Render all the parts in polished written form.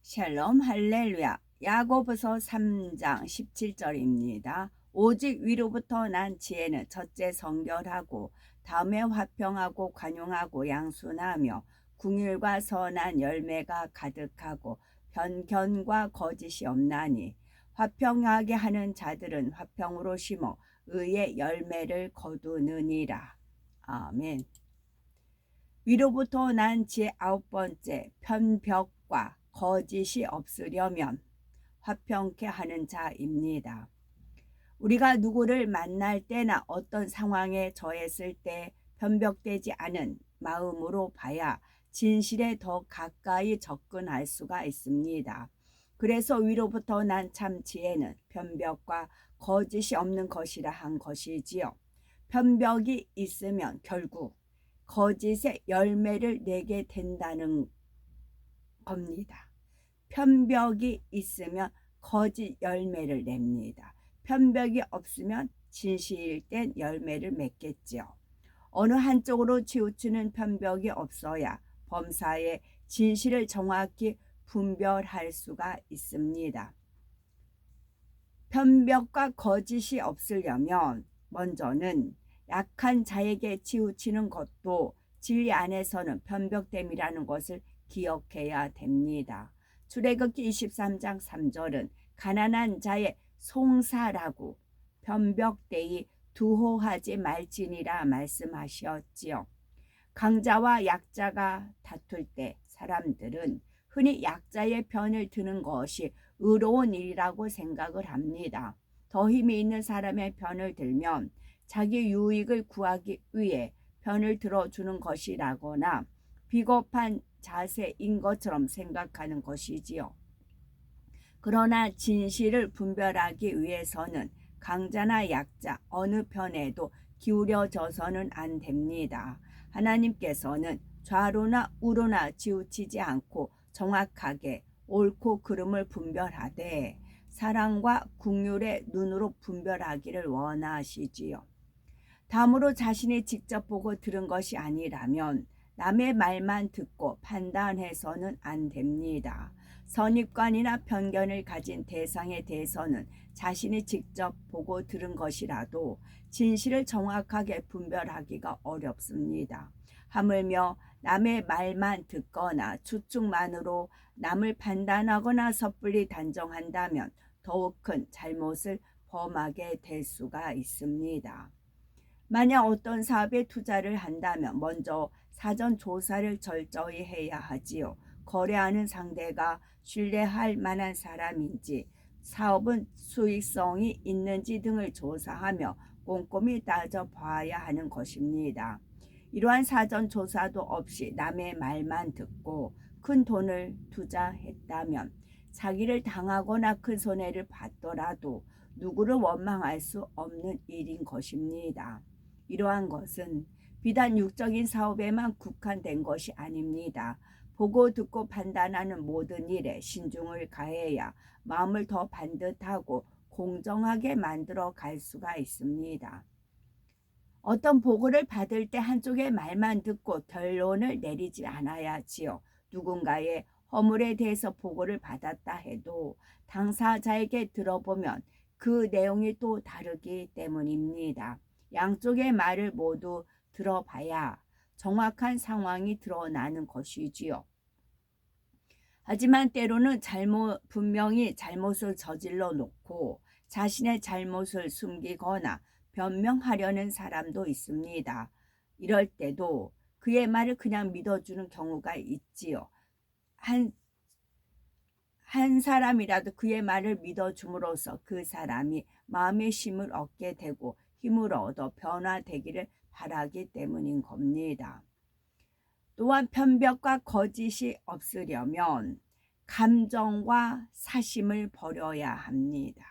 샬롬 할렐루야. 야고보서 3장 17절입니다. 오직 위로부터 난 지혜는 첫째 성결하고 다음에 화평하고 관용하고 양순하며 궁율과 선한 열매가 가득하고 편견과 거짓이 없나니 화평하게 하는 자들은 화평으로 심어 의의 열매를 거두느니라. 아멘. 위로부터 난 지혜 아홉 번째, 편벽과 거짓이 없으려면 화평케 하는 자입니다. 우리가 누구를 만날 때나 어떤 상황에 처했을 때 편벽되지 않은 마음으로 봐야 진실에 더 가까이 접근할 수가 있습니다. 그래서 위로부터 난 참 지혜는 편벽과 거짓이 없는 것이라 한 것이지요. 편벽이 있으면 결국 거짓의 열매를 내게 된다는 겁니다. 편벽이 있으면 거짓 열매를 냅니다. 편벽이 없으면 진실일 땐 열매를 맺겠죠. 어느 한쪽으로 치우치는 편벽이 없어야 범사의 진실을 정확히 분별할 수가 있습니다. 편벽과 거짓이 없으려면 먼저는 약한 자에게 치우치는 것도 진리 안에서는 편벽됨이라는 것을 기억해야 됩니다. 출애굽기 23장 3절은 가난한 자의 송사라고 편벽되이 두호하지 말지니라 말씀하셨지요. 강자와 약자가 다툴 때 사람들은 흔히 약자의 편을 드는 것이 의로운 일이라고 생각을 합니다. 더 힘이 있는 사람의 편을 들면 자기 유익을 구하기 위해 편을 들어주는 것이라거나 비겁한 자세인 것처럼 생각하는 것이지요. 그러나 진실을 분별하기 위해서는 강자나 약자 어느 편에도 기울여져서는 안 됩니다. 하나님께서는 좌로나 우로나 치우치지 않고 정확하게 옳고 그름을 분별하되 사랑과 긍휼의 눈으로 분별하기를 원하시지요. 다음으로 자신이 직접 보고 들은 것이 아니라면 남의 말만 듣고 판단해서는 안 됩니다. 선입관이나 편견을 가진 대상에 대해서는 자신이 직접 보고 들은 것이라도 진실을 정확하게 분별하기가 어렵습니다. 하물며 남의 말만 듣거나 추측만으로 남을 판단하거나 섣불리 단정한다면 더욱 큰 잘못을 범하게 될 수가 있습니다. 만약 어떤 사업에 투자를 한다면 먼저 사전 조사를 철저히 해야 하지요. 거래하는 상대가 신뢰할 만한 사람인지, 사업은 수익성이 있는지 등을 조사하며 꼼꼼히 따져봐야 하는 것입니다. 이러한 사전 조사도 없이 남의 말만 듣고 큰 돈을 투자했다면 사기를 당하거나 큰 손해를 받더라도 누구를 원망할 수 없는 일인 것입니다. 이러한 것은 비단 육적인 사업에만 국한된 것이 아닙니다. 보고 듣고 판단하는 모든 일에 신중을 가해야 마음을 더 반듯하고 공정하게 만들어 갈 수가 있습니다. 어떤 보고를 받을 때 한쪽의 말만 듣고 결론을 내리지 않아야지요. 누군가의 허물에 대해서 보고를 받았다 해도 당사자에게 들어보면 그 내용이 또 다르기 때문입니다. 양쪽의 말을 모두 들어봐야 정확한 상황이 드러나는 것이지요. 하지만 때로는 분명히 잘못을 저질러 놓고 자신의 잘못을 숨기거나 변명하려는 사람도 있습니다. 이럴 때도 그의 말을 그냥 믿어주는 경우가 있지요. 한 사람이라도 그의 말을 믿어줌으로써 그 사람이 마음의 힘을 얻게 되고 힘을 얻어 변화되기를 바라기 때문인 겁니다. 또한 편벽과 거짓이 없으려면 감정과 사심을 버려야 합니다.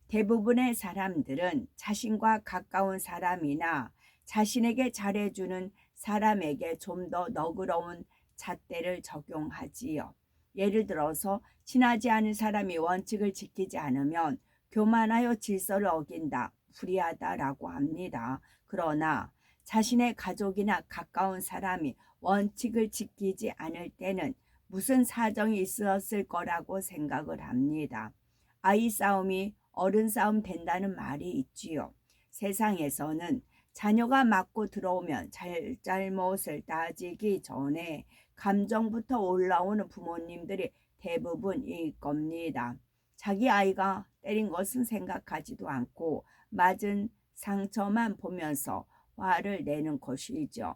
대부분의 사람들은 자신과 가까운 사람이나 자신에게 잘해주는 사람에게 좀 더 너그러운 잣대를 적용하지요. 예를 들어서 친하지 않은 사람이 원칙을 지키지 않으면 교만하여 질서를 어긴다, 불의하다라고 합니다. 그러나 자신의 가족이나 가까운 사람이 원칙을 지키지 않을 때는 무슨 사정이 있었을 거라고 생각을 합니다. 아이 싸움이 어른 싸움 된다는 말이 있지요. 세상에서는 자녀가 맞고 들어오면 잘잘못을 따지기 전에 감정부터 올라오는 부모님들이 대부분일 겁니다. 자기 아이가 때린 것은 생각하지도 않고 맞은 상처만 보면서 화를 내는 것이죠.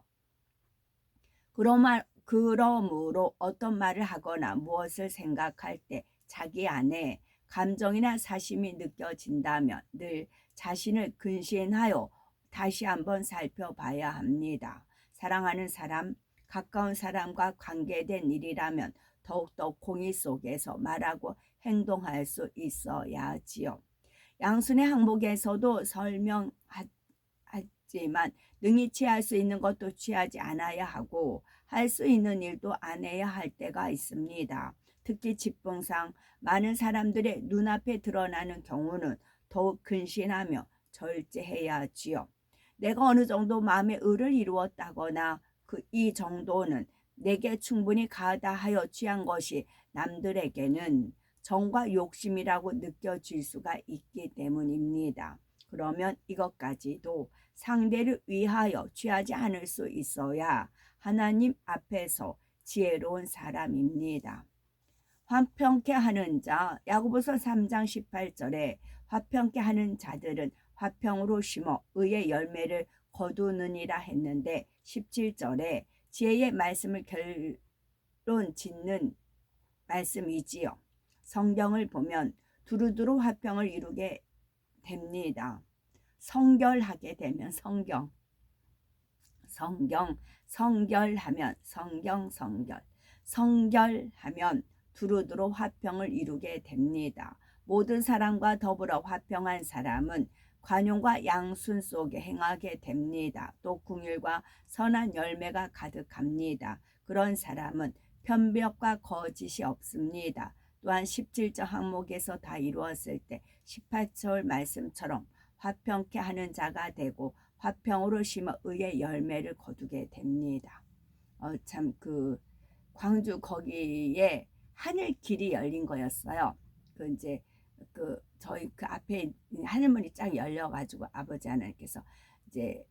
그러므로 어떤 말을 하거나 무엇을 생각할 때 자기 안에 감정이나 사심이 느껴진다면 늘 자신을 근신하여 다시 한번 살펴봐야 합니다. 사랑하는 사람, 가까운 사람과 관계된 일이라면 더욱더 공의 속에서 말하고 행동할 수 있어야지요. 양순의 항목에서도 설명하지만 능히 취할 수 있는 것도 취하지 않아야 하고 할 수 있는 일도 안 해야 할 때가 있습니다. 특히 직분상 많은 사람들의 눈앞에 드러나는 경우는 더욱 근신하며 절제해야지요. 내가 어느 정도 마음의 의를 이루었다거나 이 정도는 내게 충분히 가다하여 취한 것이 남들에게는 정과 욕심이라고 느껴질 수가 있기 때문입니다. 그러면 이것까지도 상대를 위하여 취하지 않을 수 있어야 하나님 앞에서 지혜로운 사람입니다. 화평케 하는 자, 야고보서 3장 18절에 화평케 하는 자들은 화평으로 심어 의의 열매를 거두느니라 했는데 17절에 지혜의 말씀을 결론 짓는 말씀이지요. 성경을 보면 두루두루 화평을 이루게 됩니다. 성결하게 되면 성결하면 성결하면 두루두루 화평을 이루게 됩니다. 모든 사람과 더불어 화평한 사람은 관용과 양순 속에 행하게 됩니다. 또 긍휼과 선한 열매가 가득합니다. 그런 사람은 편벽과 거짓이 없습니다. 또한 17절 항목에서 다 이루었을 때 18절 말씀처럼 화평케 하는 자가 되고 화평으로 심어 의의 열매를 거두게 됩니다. 참 광주 거기에 하늘 길이 열린 거였어요. 이제 저희 앞에 하늘문이 쫙 열려가지고 아버지 하나님께서 이제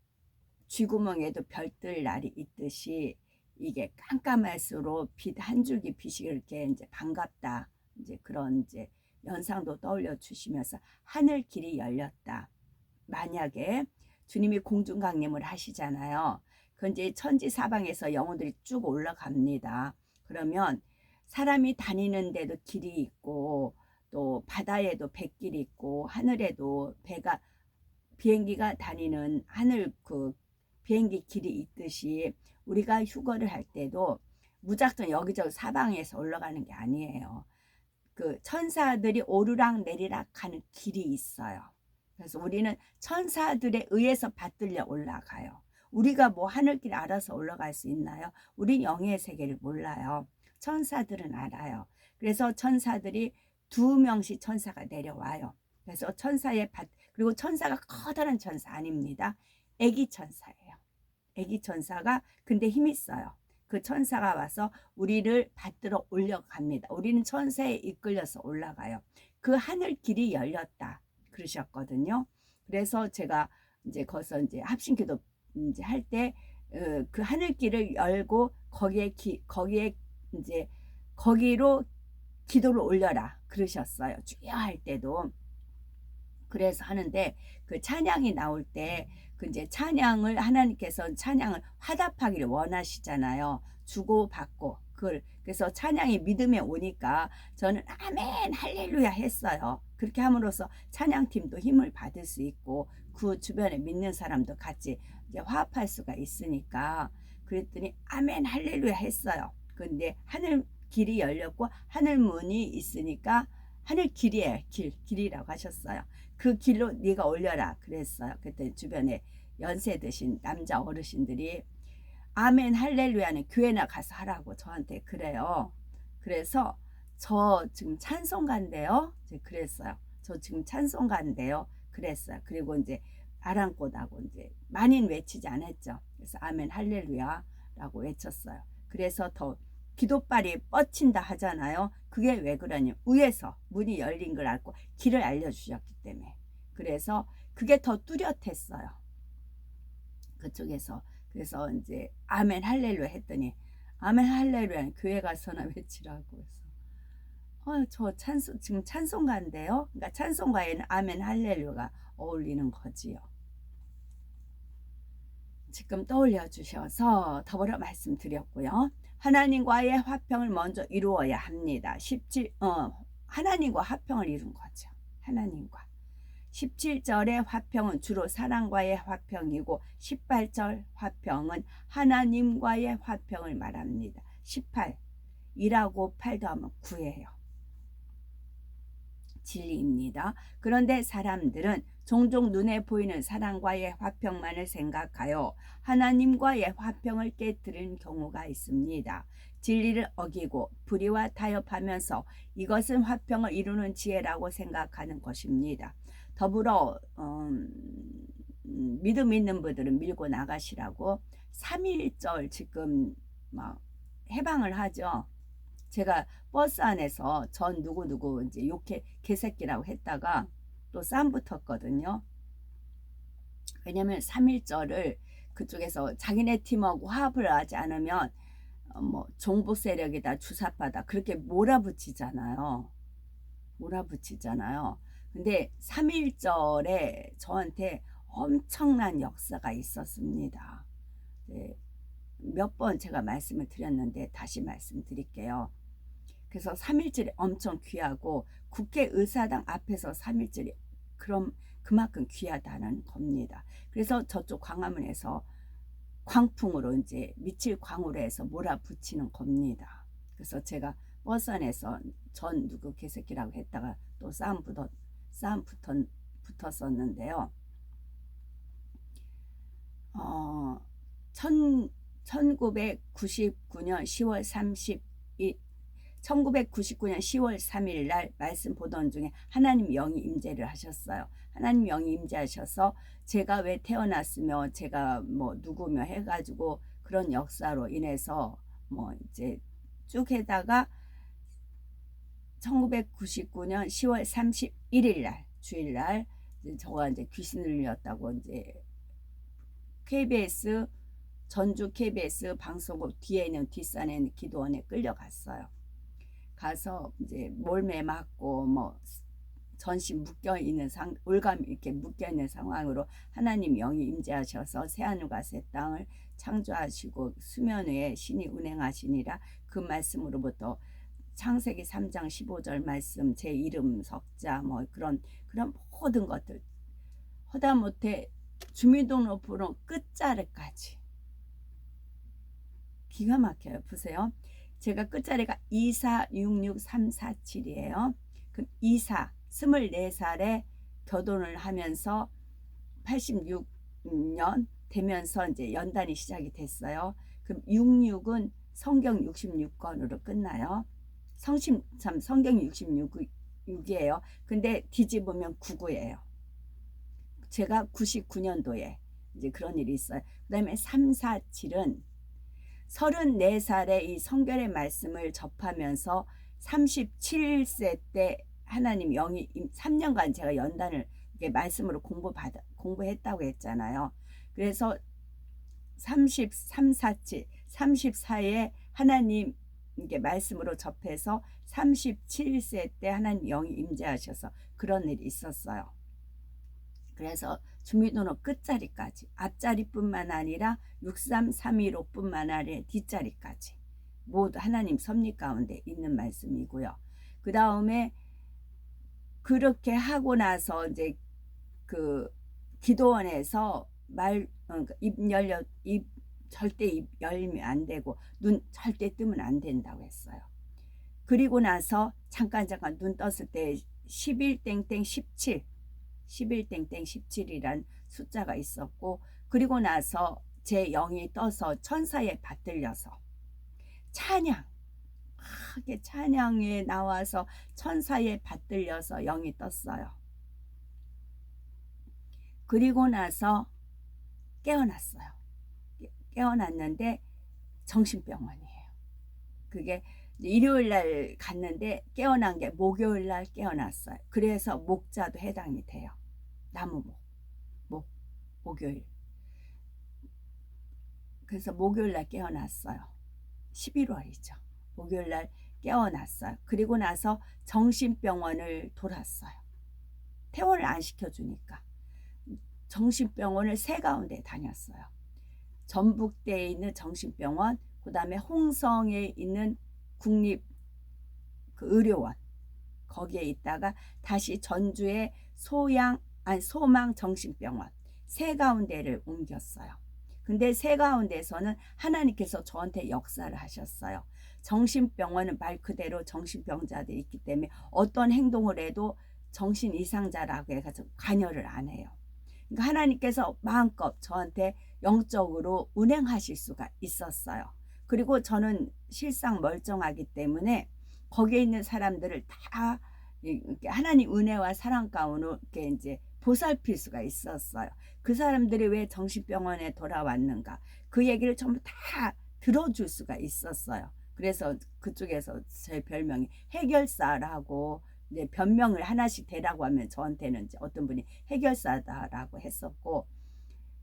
쥐구멍에도 별들 날이 있듯이 이게 깜깜할수록 빛 한 줄기 빛이 이렇게 이제 반갑다. 이제 그런 이제 연상도 떠올려 주시면서 하늘 길이 열렸다. 만약에 주님이 공중 강림을 하시잖아요. 그 이제 천지 사방에서 영혼들이 쭉 올라갑니다. 그러면 사람이 다니는 데도 길이 있고 또 바다에도 뱃길이 있고 하늘에도 비행기가 다니는 하늘 비행기 길이 있듯이 우리가 휴거를 할 때도 무작정 여기저기 사방에서 올라가는 게 아니에요. 천사들이 오르락 내리락 하는 길이 있어요. 그래서 우리는 천사들에 의해서 받들려 올라가요. 우리가 뭐 하늘길 알아서 올라갈 수 있나요? 우린 영의 세계를 몰라요. 천사들은 알아요. 그래서 천사들이 2명씩 천사가 내려와요. 그래서 그리고 천사가 커다란 천사 아닙니다. 애기 천사예요. 애기 천사가 근데 힘 있어요. 그 천사가 와서 우리를 받들어 올려갑니다. 우리는 천사에 이끌려서 올라가요. 그 하늘 길이 열렸다 그러셨거든요. 그래서 제가 이제 거기서 이제 합심기도 이제 할 때 그 하늘 길을 열고 거기에 이제 거기로 기도를 올려라 그러셨어요. 주여 할 때도. 그래서 하는데 그 찬양이 나올 때 이제 찬양을 하나님께서 찬양을 화답하기를 원하시잖아요. 주고받고 그래서 찬양이 믿음에 오니까 저는 아멘 할렐루야 했어요. 그렇게 함으로써 찬양팀도 힘을 받을 수 있고 그 주변에 믿는 사람도 같이 이제 화합할 수가 있으니까 그랬더니 아멘 할렐루야 했어요. 근데 하늘 길이 열렸고 하늘 문이 있으니까 하늘 길이에요. 길이라고 하셨어요. 그 길로 네가 올려라 그랬어요. 그때 주변에 연세 드신 남자 어르신들이 아멘 할렐루야는 교회나 가서 하라고 저한테 그래요. 그래서 저 지금 찬송가인데요. 그랬어요. 저 지금 찬송가인데요. 그랬어요. 그리고 이제 아랑곳하고 이제 많이는 외치지 않았죠. 그래서 아멘 할렐루야라고 외쳤어요. 그래서 더 기도발이 뻗친다 하잖아요. 그게 왜 그러냐면 위에서 문이 열린 걸 알고 길을 알려주셨기 때문에. 그래서 그게 더 뚜렷했어요. 그쪽에서. 그래서 이제 아멘 할렐루야 했더니 아멘 할렐루야 교회 가서나 외치라고 해서 저 찬송 지금 찬송가인데요. 그러니까 찬송가에는 아멘 할렐루야가 어울리는 거지요. 지금 떠올려 주셔서 더불어 말씀드렸고요. 하나님과의 화평을 먼저 이루어야 합니다. 하나님과 화평을 이룬 거죠. 하나님과. 17절의 화평은 주로 사랑과의 화평이고 18절 화평은 하나님과의 화평을 말합니다. 18, 2하고 8 더하면 9예요. 진리입니다. 그런데 사람들은 종종 눈에 보이는 사랑과의 화평만을 생각하여 하나님과의 화평을 깨뜨리는 경우가 있습니다. 진리를 어기고 불의와 타협하면서 이것은 화평을 이루는 지혜라고 생각하는 것입니다. 더불어 믿음 있는 분들은 밀고 나가시라고 3.1절 지금 막 해방을 하죠. 제가 버스 안에서 전 누구누구 이제 욕해 개새끼라고 했다가 또 쌈 붙었거든요. 왜냐면 3.1절을 그쪽에서 자기네 팀하고 화합을 하지 않으면 뭐 종북 세력이다 주사파다 그렇게 몰아붙이잖아요. 근데 3.1절에 저한테 엄청난 역사가 있었습니다. 네, 몇 번 제가 말씀을 드렸는데 다시 말씀드릴게요. 그래서 3.1절이 엄청 귀하고 국회의사당 앞에서 3.1절이 그만큼 귀하다는 겁니다. 그래서 저쪽 광화문에서 광풍으로 이제 미칠 광으로 해서 몰아붙이는 겁니다. 그래서 제가 버스 안에서 전 누구 개새끼라고 했다가 또 싸움 붙었었는데요. 1999년 10월 3일 날 말씀 보던 중에 하나님 영이 임재를 하셨어요. 하나님 영이 임재하셔서 제가 왜 태어났으며 제가 뭐 누구며 해가지고 그런 역사로 인해서 뭐 이제 쭉 해다가 1999년 10월 31일 날 주일날 저가 이제 귀신을 들렸다고 이제 KBS 전주 KBS 방송국 뒤에 있는 뒷산에 있는 기도원에 끌려갔어요. 가서 이제 몰매 맞고 뭐 전신 묶여 있는 올감 이렇게 묶여 있는 상황으로 하나님 영이 임재하셔서 새하늘과 새 땅을 창조하시고 수면 위에 신이 운행하시니라 그 말씀으로부터 창세기 3장 15절 말씀 제 이름 석자 뭐 그런 모든 것들 허다못해 주민등록번호 끝자리까지 기가 막혀요. 보세요. 제가 끝자리가 2466347이에요. 그럼 24살에 결혼을 하면서 86년 되면서 이제 연단이 시작이 됐어요. 그럼 66은 성경 66권으로 끝나요. 성경 66이에요. 근데 뒤집으면 99예요. 제가 99년도에 이제 그런 일이 있어요. 그 다음에 347은 34살에 이 성결의 말씀을 접하면서 37세 때 하나님 영이 3년간 제가 연단을 말씀으로 공부했다고 했잖아요. 그래서 34에 하나님 이게 말씀으로 접해서 37세 때 하나님 영이 임재하셔서 그런 일이 있었어요. 그래서 주민등록 끝자리까지 앞자리뿐만 아니라 63315뿐만 아니라 뒷자리까지 모두 하나님 섭리 가운데 있는 말씀이고요. 그 다음에 그렇게 하고 나서 이제 그 기도원에서 절대 입 열면 안 되고 눈 절대 뜨면 안 된다고 했어요. 그리고 나서 잠깐 눈 떴을 때 11-17이란 숫자가 있었고 그리고 나서 제 영이 떠서 천사에 받들려서 크게 찬양에 나와서 천사에 받들려서 영이 떴어요. 그리고 나서 깨어났어요. 깨어났는데 정신병원이에요. 그게 일요일 날 갔는데 깨어난 게 목요일 날 깨어났어요. 그래서 목자도 해당이 돼요. 나무목, 목, 목요일. 그래서 목요일 날 깨어났어요. 11월이죠. 목요일 날 깨어났어요. 그리고 나서 정신병원을 돌았어요. 퇴원을 안 시켜주니까. 정신병원을 세 가운데 다녔어요. 전북대에 있는 정신병원, 그 다음에 홍성에 있는 국립 그 의료원, 거기에 있다가 다시 전주의 소망 정신병원 세 가운데를 옮겼어요. 근데 세 가운데서는 하나님께서 저한테 역사를 하셨어요. 정신병원은 말 그대로 정신병자들이 있기 때문에 어떤 행동을 해도 정신 이상자라고 해가지고 관여를 안 해요. 그러니까 하나님께서 마음껏 저한테 영적으로 운행하실 수가 있었어요. 그리고 저는 실상 멀쩡하기 때문에 거기에 있는 사람들을 다 하나님 은혜와 사랑 가운데 이렇게 이제 보살필 수가 있었어요. 그 사람들이 왜 정신병원에 돌아왔는가, 그 얘기를 전부 다 들어줄 수가 있었어요. 그래서 그쪽에서 제 별명이 해결사라고, 이제 변명을 하나씩 대라고 하면 저한테는 이제 어떤 분이 해결사다라고 했었고,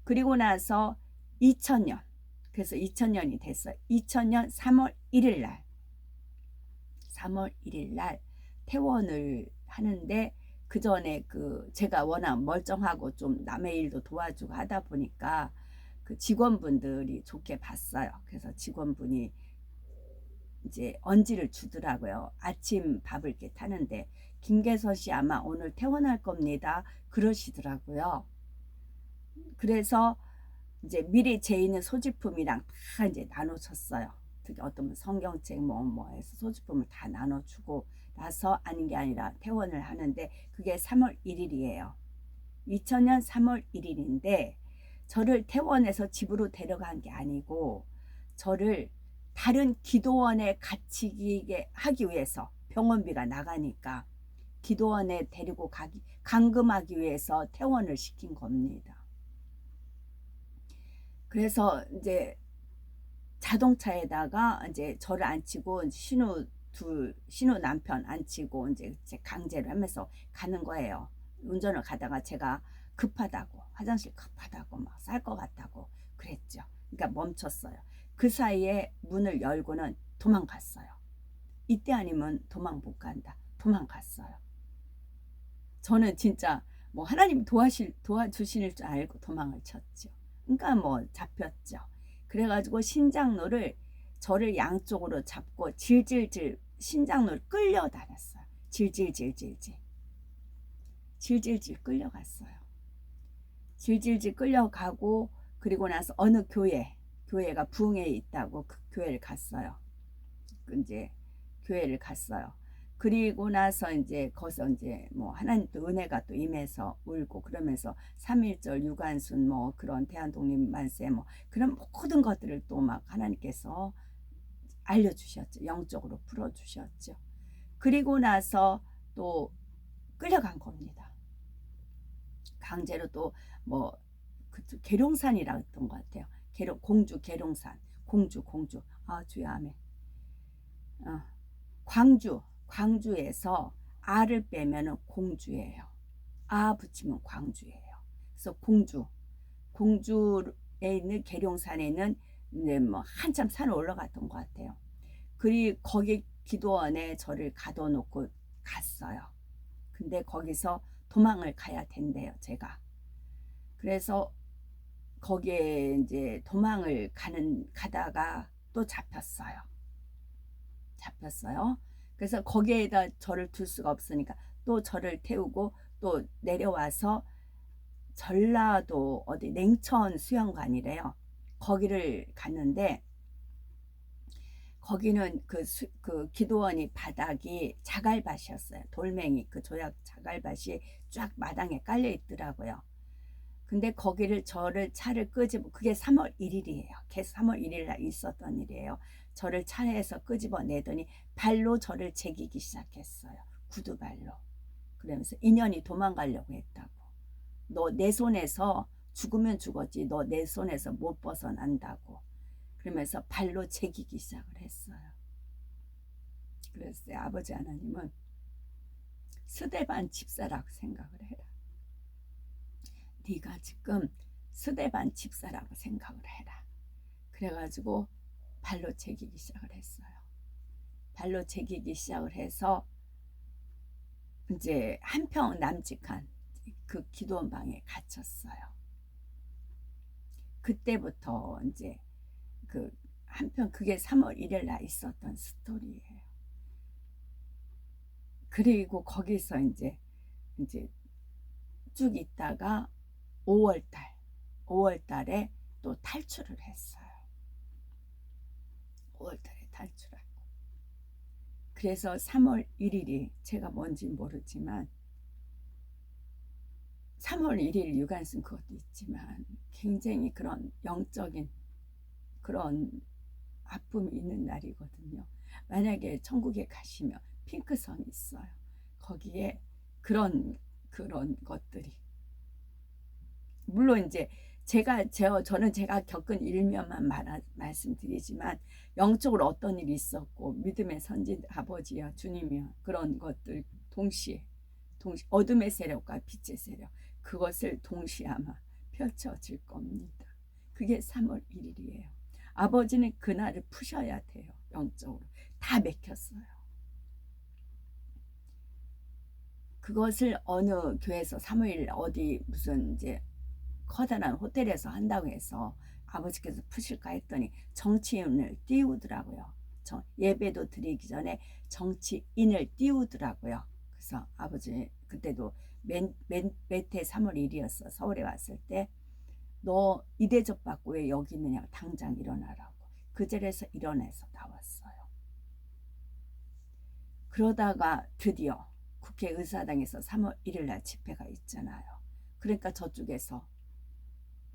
그리고 나서 2000년, 그래서 2000년이 됐어요. 2000년 3월 1일 날 3월 1일 날 퇴원을 하는데, 그 전에 제가 워낙 멀쩡하고 좀 남의 일도 도와주고 하다 보니까 그 직원분들이 좋게 봤어요. 그래서 직원분이 이제 언지를 주더라고요. 아침 밥을 이렇게 타는데, 김계서 씨 아마 오늘 퇴원할 겁니다, 그러시더라고요. 그래서 이제 미리 제 있는 소지품이랑 다 이제 나눠줬어요. 특히 어떤 분 성경책 뭐 해서 소지품을 다 나눠주고 나서 아닌 게 아니라 퇴원을 하는데, 그게 3월 1일이에요. 2000년 3월 1일인데 저를 퇴원해서 집으로 데려간 게 아니고, 저를 다른 기도원에 갇히게 하기 위해서, 병원비가 나가니까 기도원에 데리고 감금하기 위해서 퇴원을 시킨 겁니다. 그래서 이제 자동차에다가 이제 저를 앉히고 신우 남편 앉히고 이제 강제로 하면서 가는 거예요. 운전을 가다가 제가 급하다고, 화장실 급하다고, 막 쌀 것 같다고 그랬죠. 그러니까 멈췄어요. 그 사이에 문을 열고는 도망갔어요. 이때 아니면 도망 못 간다. 도망갔어요. 저는 진짜 뭐 하나님 도와주실 줄 알고 도망을 쳤죠. 그러니까 뭐 잡혔죠. 그래가지고 신장로를, 저를 양쪽으로 잡고 질질질 신장로를 끌려다녔어요. 질질질 끌려갔어요. 질질질 끌려가고, 그리고 나서 어느 교회가 부흥에 있다고 그 교회를 갔어요. 이제 교회를 갔어요. 그리고 나서 이제 거기서 이제 뭐 하나님 또 은혜가 또 임해서 울고, 그러면서 3.1절 유관순 뭐 그런 대한독립만세 뭐 그런 모든 것들을 또 막 하나님께서 알려주셨죠. 영적으로 풀어주셨죠. 그리고 나서 또 끌려간 겁니다. 강제로 또 뭐 그쪽 계룡산이라 했던 것 같아요. 공주 계룡산, 공주 아 주야 아멘. 광주에서 아를 빼면은 공주예요. 아 붙이면 광주예요. 그래서 공주에 있는 계룡산에 있는 뭐 한참 산을 올라갔던 것 같아요. 그리고 거기 기도원에 저를 가둬놓고 갔어요. 근데 거기서 도망을 가야 된대요, 제가. 그래서 거기에 이제 도망을 가다가 또 잡혔어요. 그래서 거기에다 저를 둘 수가 없으니까 또 저를 태우고 또 내려와서 전라도 어디 냉천 수영관이래요. 거기를 갔는데, 거기는 그 기도원이 바닥이 자갈밭이었어요. 돌멩이, 그 조약 자갈밭이 쫙 마당에 깔려 있더라고요. 근데 거기를 차를 끄집어, 그게 3월 1일이에요. 계속 3월 1일 날 있었던 일이에요. 저를 차에서 끄집어 내더니 발로 저를 제기기 시작했어요. 구두발로. 그러면서 인연이 도망가려고 했다고. 너 내 손에서 죽으면 죽었지, 너 내 손에서 못 벗어난다고. 그러면서 발로 제기기 시작을 했어요. 그랬어요. 아버지 하나님은 스데반 집사라고 생각을 해라. 네가 지금 스데반 집사라고 생각을 해라. 그래가지고 발로 채기기 시작을 했어요. 발로 채기기 시작을 해서 이제 한평 남직한 그 기도원 방에 갇혔어요. 그때부터 이제 그 한편 그게 3월 1일 날 있었던 스토리예요. 그리고 거기서 이제 쭉 있다가 5월 달에 또 탈출을 했어요. 5월 달에 탈출하고. 그래서 3월 1일이 제가 뭔지 모르지만 3월 1일 유관순 그것도 있지만 굉장히 그런 영적인 그런 아픔이 있는 날이거든요. 만약에 천국에 가시면 핑크성이 있어요. 거기에 그런 것들이 물론 이제 저는 제가 겪은 일면만 말씀드리지만 영적으로 어떤 일이 있었고 믿음의 선진 아버지야 주님이야 그런 것들 동시에 어둠의 세력과 빛의 세력 그것을 동시에 아마 펼쳐질 겁니다. 그게 3월 1일이에요. 아버지는 그날을 푸셔야 돼요. 영적으로 다 맥혔어요. 그것을 어느 교회에서 3월 1일 어디 무슨 이제 커다란 호텔에서 한다고 해서 아버지께서 푸실까 했더니 정치인을 띄우더라고요. 예배도 드리기 전에 정치인을 띄우더라고요. 그래서 아버지 그때도 매태 3월 1일이었어. 서울에 왔을 때 너 이 대접 받고 왜 여기 있느냐 당장 일어나라고. 그 자리에서 일어나서 나왔어요. 그러다가 드디어 국회의사당에서 3월 1일 날 집회가 있잖아요. 그러니까 저쪽에서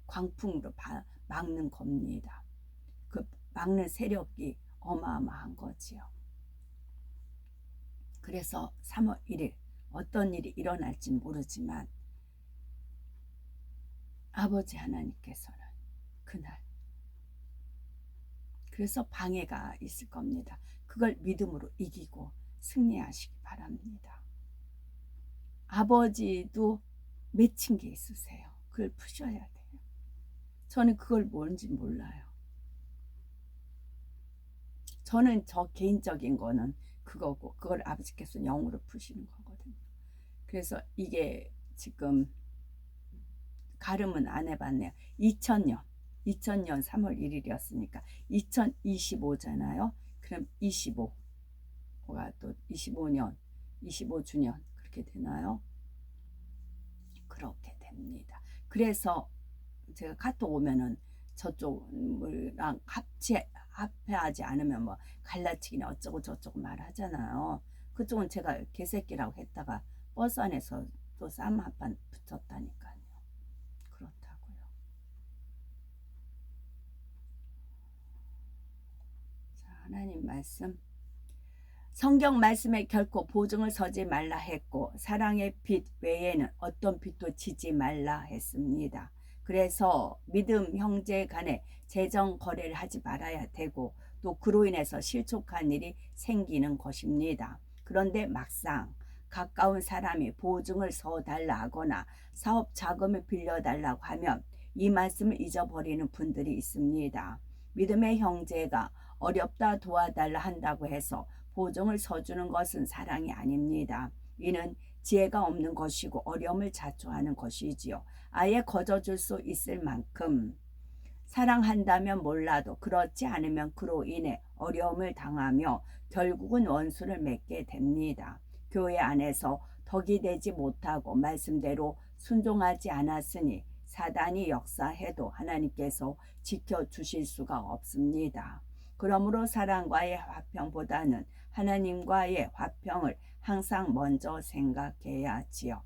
광풍으로 막는 겁니다. 그 막는 세력이 어마어마한 거지요. 그래서 3월 1일 어떤 일이 일어날지 모르지만 아버지 하나님께서는 그날 그래서 방해가 있을 겁니다. 그걸 믿음으로 이기고 승리하시기 바랍니다. 아버지도 맺힌 게 있으세요. 그걸 푸셔야 돼요. 저는 그걸 뭔지 몰라요. 저는 저 개인적인 거는 그거고 그걸 아버지께서 영으로 푸시는 거거든요. 그래서 이게 지금 가름은 안 해봤네요. 2000년 3월 1일이었으니까 2025잖아요. 그럼 25가 또 25년 25주년 그렇게 되나요? 그렇게 됩니다. 그래서 제가 카톡 오면은 저쪽이랑 합해하지 않으면 뭐 갈라치기나 어쩌고 저쩌고 말하잖아요. 그쪽은 제가 개새끼라고 했다가 버스 안에서 또 쌈 한 판 붙였다니까요. 그렇다고요. 자, 하나님 말씀. 성경 말씀에 결코 보증을 서지 말라 했고 사랑의 빛 외에는 어떤 빛도 지지 말라 했습니다. 그래서 믿음 형제 간에 재정 거래를 하지 말아야 되고 또 그로 인해서 실족한 일이 생기는 것입니다. 그런데 막상 가까운 사람이 보증을 서달라 하거나 사업 자금을 빌려달라고 하면 이 말씀을 잊어버리는 분들이 있습니다. 믿음의 형제가 어렵다 도와달라 한다고 해서 보증을 서주는 것은 사랑이 아닙니다. 이는 지혜가 없는 것이고 어려움을 자초하는 것이지요. 아예 거저줄 수 있을 만큼 사랑한다면 몰라도 그렇지 않으면 그로 인해 어려움을 당하며 결국은 원수를 맺게 됩니다. 교회 안에서 덕이 되지 못하고 말씀대로 순종하지 않았으니 사단이 역사해도 하나님께서 지켜주실 수가 없습니다. 그러므로 사랑과의 화평보다는 하나님과의 화평을 항상 먼저 생각해야지요.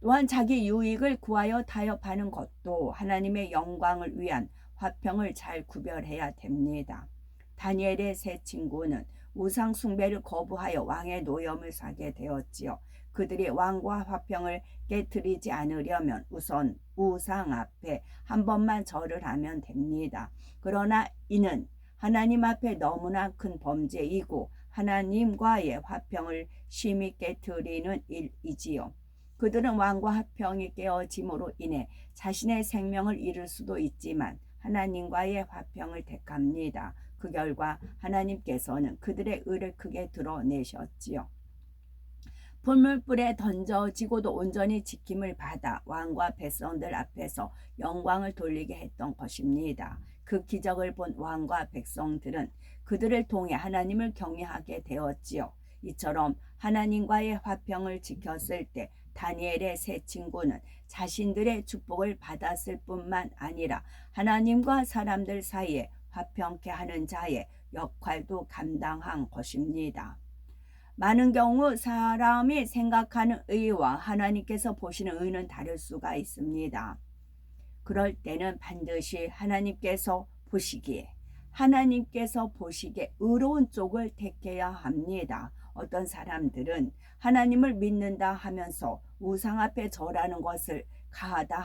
또한 자기 유익을 구하여 타협하는 것도 하나님의 영광을 위한 화평을 잘 구별해야 됩니다. 다니엘의 세 친구는 우상 숭배를 거부하여 왕의 노염을 사게 되었지요. 그들이 왕과 화평을 깨뜨리지 않으려면 우선 우상 앞에 한 번만 절을 하면 됩니다. 그러나 이는 하나님 앞에 너무나 큰 범죄이고 하나님과의 화평을 심히 깨트리는 일이지요. 그들은 왕과 화평이 깨어짐으로 인해 자신의 생명을 잃을 수도 있지만 하나님과의 화평을 택합니다. 그 결과 하나님께서는 그들의 의를 크게 드러내셨지요. 불물불에 던져지고도 온전히 지킴을 받아 왕과 백성들 앞에서 영광을 돌리게 했던 것입니다. 그 기적을 본 왕과 백성들은 그들을 통해 하나님을 경외하게 되었지요. 이처럼 하나님과의 화평을 지켰을 때 다니엘의 세 친구는 자신들의 축복을 받았을 뿐만 아니라 하나님과 사람들 사이에 화평케 하는 자의 역할도 감당한 것입니다. 많은 경우 사람이 생각하는 의와 하나님께서 보시는 의는 다를 수가 있습니다. 그럴 때는 반드시 하나님께서 보시기에 의로운 쪽을 택해야 합니다. 어떤 사람들은 하나님을 믿는다 하면서 우상 앞에 절하는 것을 가하다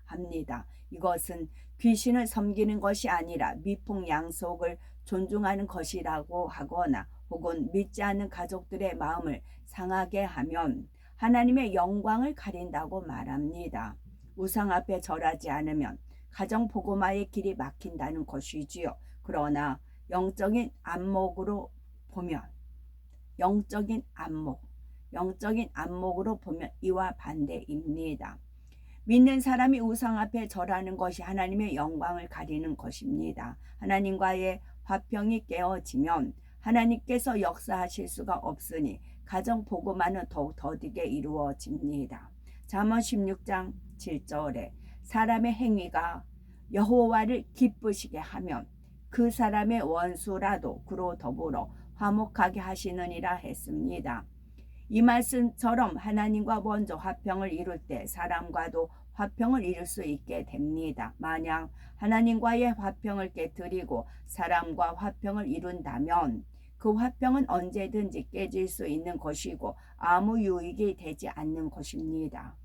합니다. 이것은 귀신을 섬기는 것이 아니라 미풍양속을 존중하는 것이라고 하거나 혹은 믿지 않는 가족들의 마음을 상하게 하면 하나님의 영광을 가린다고 말합니다. 우상 앞에 절하지 않으면 가정 복음화의 길이 막힌다는 것이지요. 그러나 영적인 안목으로 보면 이와 반대입니다. 믿는 사람이 우상 앞에 절하는 것이 하나님의 영광을 가리는 것입니다. 하나님과의 화평이 깨어지면 하나님께서 역사하실 수가 없으니 가정 복음화는 더욱 더디게 이루어집니다. 잠언 16장 7절에 사람의 행위가 여호와를 기쁘시게 하면 그 사람의 원수라도 그로 더불어 화목하게 하시느니라 했습니다. 이 말씀처럼 하나님과 먼저 화평을 이룰 때 사람과도 화평을 이룰 수 있게 됩니다. 만약 하나님과의 화평을 깨뜨리고 사람과 화평을 이룬다면 그 화평은 언제든지 깨질 수 있는 것이고 아무 유익이 되지 않는 것입니다.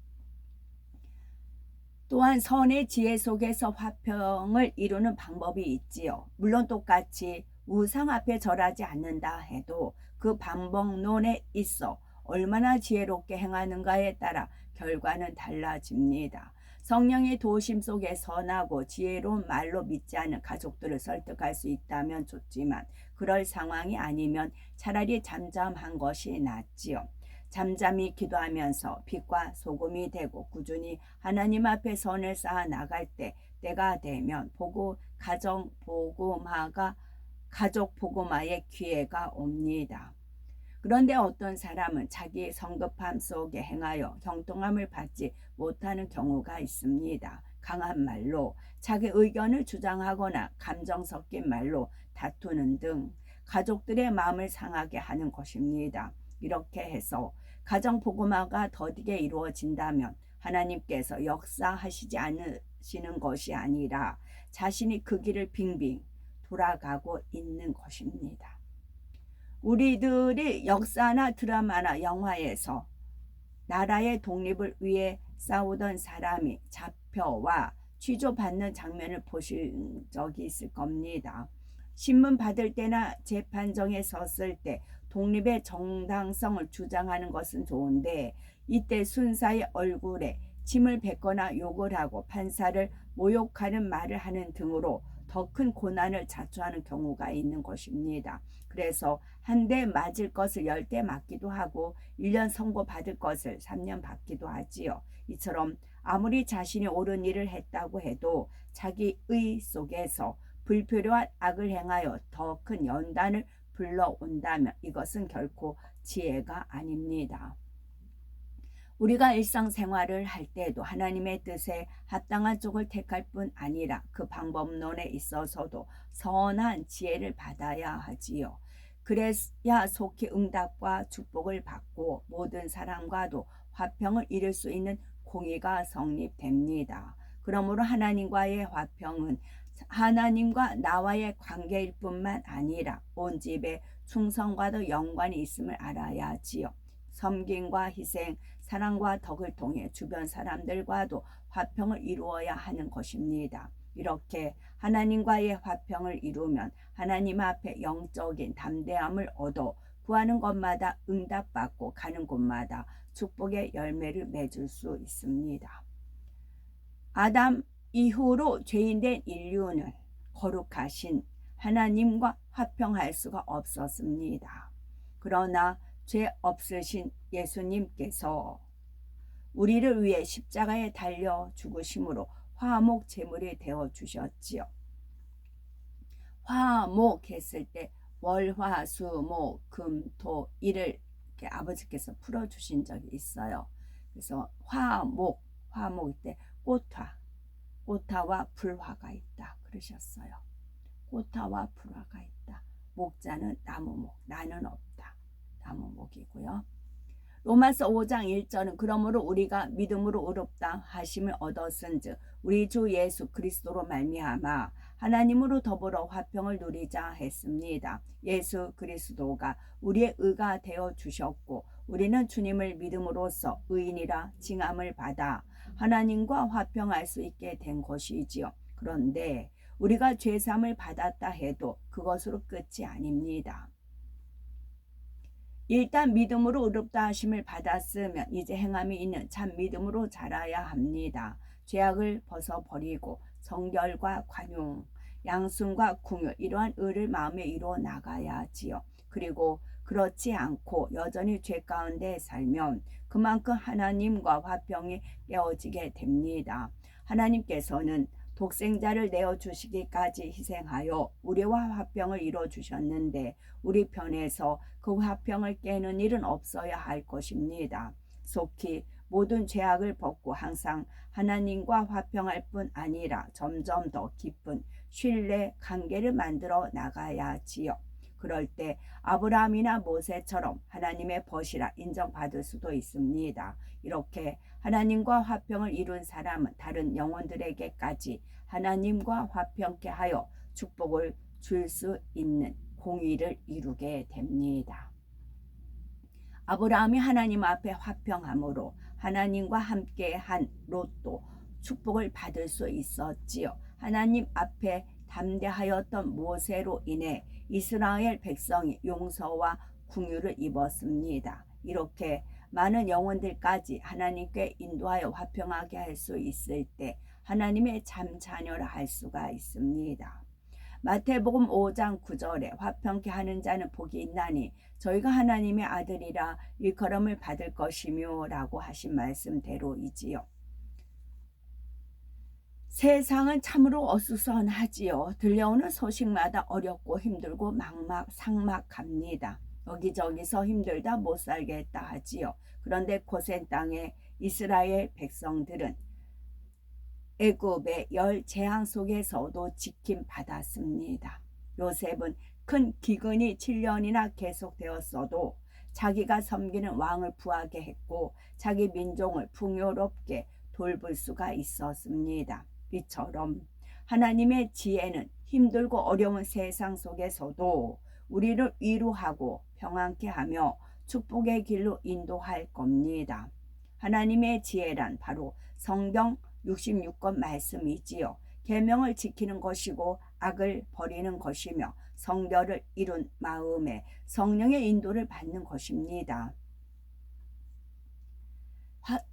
또한 선의 지혜 속에서 화평을 이루는 방법이 있지요. 물론 똑같이 우상 앞에 절하지 않는다 해도 그 방법론에 있어 얼마나 지혜롭게 행하는가에 따라 결과는 달라집니다. 성령의 도우심 속에 선하고 지혜로운 말로 믿지 않는 가족들을 설득할 수 있다면 좋지만 그럴 상황이 아니면 차라리 잠잠한 것이 낫지요. 잠잠히 기도하면서 빛과 소금이 되고 꾸준히 하나님 앞에 선을 쌓아 나갈 때가 되면 가족 복음화의 기회가 옵니다. 그런데 어떤 사람은 자기 성급함 속에 행하여 형통함을 받지 못하는 경우가 있습니다. 강한 말로 자기 의견을 주장하거나 감정 섞인 말로 다투는 등 가족들의 마음을 상하게 하는 것입니다. 이렇게 해서 가정 복음화가 더디게 이루어진다면 하나님께서 역사하시지 않으시는 것이 아니라 자신이 그 길을 빙빙 돌아가고 있는 것입니다. 우리들이 역사나 드라마나 영화에서 나라의 독립을 위해 싸우던 사람이 잡혀와 취조받는 장면을 보신 적이 있을 겁니다. 신문 받을 때나 재판정에 섰을 때 독립의 정당성을 주장하는 것은 좋은데 이때 순사의 얼굴에 침을 뱉거나 욕을 하고 판사를 모욕하는 말을 하는 등으로 더 큰 고난을 자초하는 경우가 있는 것입니다. 그래서 한 대 맞을 것을 10대 맞기도 하고 1년 선고받을 것을 3년 받기도 하지요. 이처럼 아무리 자신이 옳은 일을 했다고 해도 자기 의 속에서 불필요한 악을 행하여 더 큰 연단을 불러온다면 이것은 결코 지혜가 아닙니다. 우리가 일상생활을 할 때도 하나님의 뜻에 합당한 쪽을 택할 뿐 아니라 그 방법론에 있어서도 선한 지혜를 받아야 하지요. 그래야 속히 응답과 축복을 받고 모든 사람과도 화평을 이룰 수 있는 공의가 성립됩니다. 그러므로 하나님과의 화평은 하나님과 나와의 관계일 뿐만 아니라 온 집의 충성과도 연관이 있음을 알아야 하지요. 섬김과 희생, 사랑과 덕을 통해 주변 사람들과도 화평을 이루어야 하는 것입니다. 이렇게 하나님과의 화평을 이루면 하나님 앞에 영적인 담대함을 얻어 구하는 것마다 응답받고 가는 곳마다 축복의 열매를 맺을 수 있습니다. 아담 이후로 죄인된 인류는 거룩하신 하나님과 화평할 수가 없었습니다. 그러나 죄 없으신 예수님께서 우리를 위해 십자가에 달려 죽으심으로 화목 제물이 되어 주셨지요. 화목 했을 때 월화수목금토일을 이렇게 아버지께서 풀어주신 적이 있어요. 그래서 화목 때 꽃화와 불화가 있다 그러셨어요. 꽃화와 불화가 있다. 목자는 나무목, 나는 없다. 나무목이고요. 로마서 5장 1절은 그러므로 우리가 믿음으로 의롭다 하심을 얻었은즉 우리 주 예수 그리스도로 말미암아 하나님으로 더불어 화평을 누리자 했습니다. 예수 그리스도가 우리의 의가 되어 주셨고 우리는 주님을 믿음으로써 의인이라 칭함을 받아 하나님과 화평할 수 있게 된 것이지요. 그런데 우리가 죄사함을 받았다 해도 그것으로 끝이 아닙니다. 일단 믿음으로 의롭다 하심을 받았으면 이제 행함이 있는 참 믿음으로 자라야 합니다. 죄악을 벗어버리고 성결과 관용, 양순과 궁유 이러한 의를 마음에 이루어 나가야지요. 그리고 그렇지 않고 여전히 죄 가운데 살면 그만큼 하나님과 화평이 깨어지게 됩니다. 하나님께서는 독생자를 내어주시기까지 희생하여 우리와 화평을 이루어주셨는데 우리 편에서 그 화평을 깨는 일은 없어야 할 것입니다. 속히 모든 죄악을 벗고 항상 하나님과 화평할 뿐 아니라 점점 더 깊은 신뢰 관계를 만들어 나가야지요. 그럴 때 아브라함이나 모세처럼 하나님의 벗이라 인정받을 수도 있습니다. 이렇게 하나님과 화평을 이룬 사람은 다른 영혼들에게까지 하나님과 화평케 하여 축복을 줄 수 있는 공의를 이루게 됩니다. 아브라함이 하나님 앞에 화평함으로 하나님과 함께한 롯도 축복을 받을 수 있었지요. 하나님 앞에 담대하였던 모세로 인해 이스라엘 백성이 용서와 긍휼을 입었습니다. 이렇게 많은 영혼들까지 하나님께 인도하여 화평하게 할 수 있을 때 하나님의 참 자녀라 할 수가 있습니다. 마태복음 5장 9절에 화평케 하는 자는 복이 있나니 저희가 하나님의 아들이라 일컬음을 받을 것이며 라고 하신 말씀대로이지요. 세상은 참으로 어수선하지요. 들려오는 소식마다 어렵고 힘들고 삭막합니다. 여기저기서 힘들다 못 살겠다 하지요. 그런데 고센 땅의 이스라엘 백성들은 애굽의 열 재앙 속에서도 지킴 받았습니다. 요셉은 큰 기근이 7년이나 계속되었어도 자기가 섬기는 왕을 부하게 했고 자기 민족을 풍요롭게 돌볼 수가 있었습니다. 이처럼 하나님의 지혜는 힘들고 어려운 세상 속에서도 우리를 위로하고 평안케 하며 축복의 길로 인도할 겁니다. 하나님의 지혜란 바로 성경 66권 말씀이지요. 계명을 지키는 것이고 악을 버리는 것이며 성결을 이룬 마음에 성령의 인도를 받는 것입니다.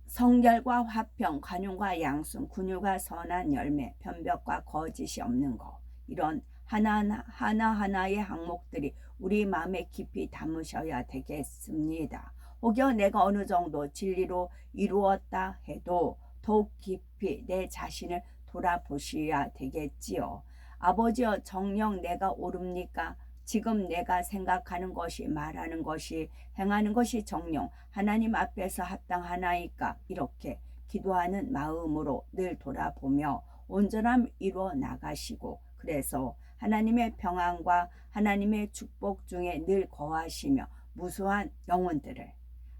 성결과 화평, 관용과 양순, 긍휼과 선한 열매, 변벽과 거짓이 없는 것 이런 하나하나의 항목들이 우리 마음에 깊이 담으셔야 되겠습니다. 혹여 내가 어느 정도 진리로 이루었다 해도 더욱 깊이 내 자신을 돌아보셔야 되겠지요. 아버지여 정녕 내가 옳습니까? 지금 내가 생각하는 것이 말하는 것이 행하는 것이 정녕 하나님 앞에서 합당하나이까? 이렇게 기도하는 마음으로 늘 돌아보며 온전함 이루어 나가시고 그래서 하나님의 평안과 하나님의 축복 중에 늘 거하시며 무수한 영혼들을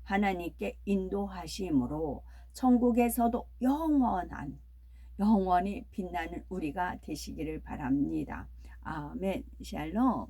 하나님께 인도하심으로 천국에서도 영원히 빛나는 우리가 되시기를 바랍니다. 아멘. 샬롬.